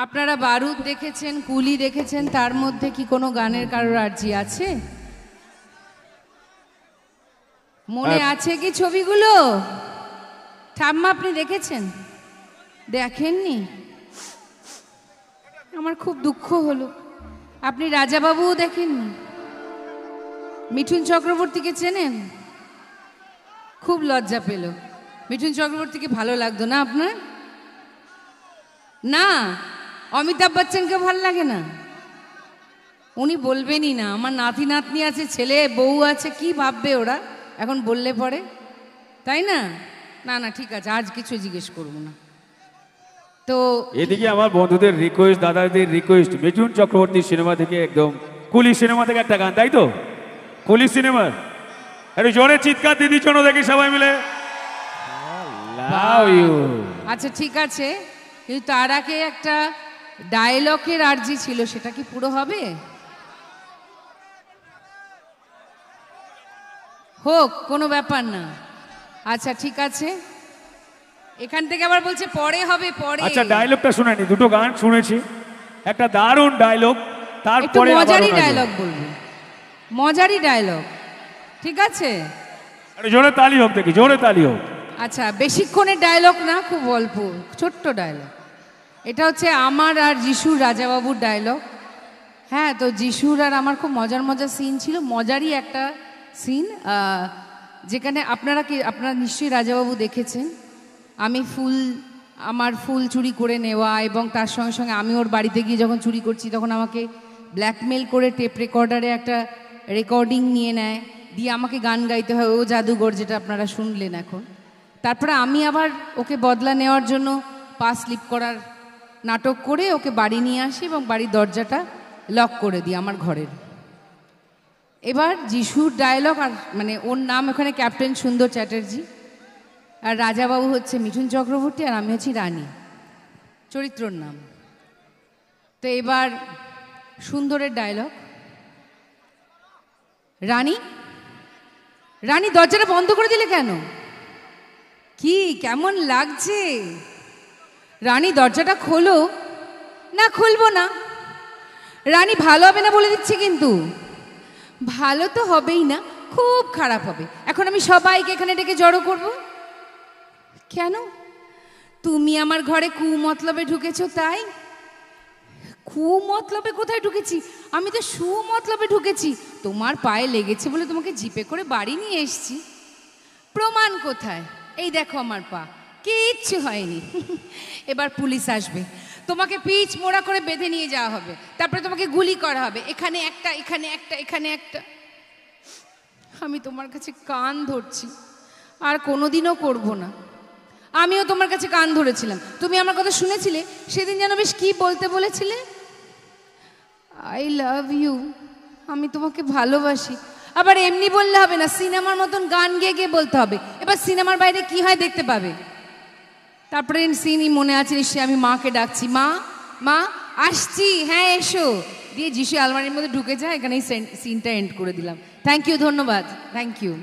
আপনারা বারুদ দেখেছেন, কুলি দেখেছেন, তার মধ্যে কি কোনো গানের কারোর আর্জি আছে? মনে আছে কি ছবিগুলো? ঠাম্মা আপনি দেখেছেন? দেখেননি? আমার খুব দুঃখ হলো। আপনি রাজাবাবুও দেখেননি? মিঠুন চক্রবর্তীকে চেনেন? খুব লজ্জা পেল। মিঠুন চক্রবর্তীকে ভালো লাগতো না আপনার? না, অমিতাভ বচ্চনকে ভালো লাগে না? উনি বলবেনই না। আমার নাতি নাতনি আছে, ছেলে বউ আছে, কি ভাববে ওরা এখন বললে পরে, তাই না? না না, ঠিক আছে, আজ কিছু জিজ্ঞেস করব না। তো এদিকে আমার বন্ধুদের রিকোয়েস্ট, দাদাদের রিকোয়েস্ট, মিঠুন চক্রবর্তী সিনেমা থেকে, একদম কুলি সিনেমা থেকে একটা গান, তাই তো? কুলি সিনেমার একটু জোরে চিৎকার দিদি জন্য দেখি সবাই মিলে। আচ্ছা ঠিক আছে, কিন্তু তার আগে একটা ডায়লগের আর্জি ছিল, সেটা কি পুরো হবে? হোক, কোনো ব্যাপার না। আচ্ছা ঠিক আছে, এখান থেকে আবার বলছে পরে হবে, পরে। আচ্ছা ডায়লগটা শুনেনি, দুটো গান শুনেছি, একটা দারুণ ডায়লগ, তারপরে মজারি ডায়লগ বলবো, মজারি ডায়লগ, ঠিক আছে? জোরে তালি হোক দেখি, জোরে তালি হোক। আচ্ছা, বেশিক্ষণের ডায়লগ না, খুব অল্প ছোট্ট ডায়লগ। এটা হচ্ছে আমার আর যিশুর, রাজাবাবুর ডায়লগ। হ্যাঁ, তো যিশুর আর আমার খুব মজার মজার সিন ছিল। মজারই একটা সিন, যেখানে আপনারা নিশ্চয়ই রাজাবাবু দেখেছেন। আমার ফুল চুরি করে নেওয়া, এবং তার সঙ্গে সঙ্গে আমি ওর বাড়িতে গিয়ে যখন চুরি করছি তখন আমাকে ব্ল্যাকমেল করে টেপ রেকর্ডারে একটা রেকর্ডিং নিয়ে নেয়, দিয়ে আমাকে গান গাইতে হয়, ও জাদুঘর, যেটা আপনারা শুনলেন এখন। তারপরে আমি আবার ওকে বদলা নেওয়ার জন্য পা স্লিপ করার নাটক করে ওকে বাড়ি নিয়ে আসি এবং বাড়ির দরজাটা লক করে দিই আমার ঘরের। এবার যিশুর ডায়লগ, আর মানে ওর নাম ওখানে ক্যাপ্টেন সুন্দর চ্যাটার্জি, আর রাজাবাবু হচ্ছে মিঠুন চক্রবর্তী, আর আমি হচ্ছি রানী, চরিত্রর নাম। তো এবার সুন্দরের ডায়লগ, রানী রানী দরজাটা বন্ধ করে দিলে কেন? কি কেমন লাগছে? রানী দরজাটা খোলো। না, খুলবো না। রানী ভালো হবে না বলে দিচ্ছি, কিন্তু ভালো তো হবেই না, খুব খারাপ হবে। এখন আমি সবাইকে এখানে ডেকে জড়ো করব। কেন? তুমি আমার ঘরে কুমতলবে ঢুকেছো, তাই? কুমতলবে কোথায় ঢুকেছি? আমি তো সুমতলবে ঢুকেছি। তোমার পায়ে লেগেছে বলে তোমাকে জিপে করে বাড়ি নিয়ে এসছি। প্রমাণ কোথায়? এই দেখো আমার পা, কিচ্ছু হয়নি। এবার পুলিশ আসবে, তোমাকে পিচ মোড়া করে বেঁধে নিয়ে যাওয়া হবে, তারপরে তোমাকে গুলি করা হবে, এখানে একটা, এখানে একটা, এখানে একটা। আমি তোমার কাছে কান ধরছি, আর কোনোদিনও করব না। আমিও তোমার কাছে কান ধরেছিলাম, তুমি আমার কথা শুনেছিলে। সেদিন যেন বেশ কি বলতে বলেছিলে, আই লাভ ইউ, আমি তোমাকে ভালোবাসি। আবার এমনি বললে হবে না, সিনেমার মতন গান গেয়ে গিয়ে বলতে হবে। এবার সিনেমার বাইরে কি হয় দেখতে পাবে। তারপরে সিনই মনে আছে নিশ্চয়ই, আমি মাকে ডাকছি, মা মা আসছি, হ্যাঁ এসো, দিয়ে যিশু আলমারির মধ্যে ঢুকে যায়। এখানেই সিনটা এন্ড করে দিলাম। থ্যাংক ইউ, ধন্যবাদ, থ্যাংক ইউ।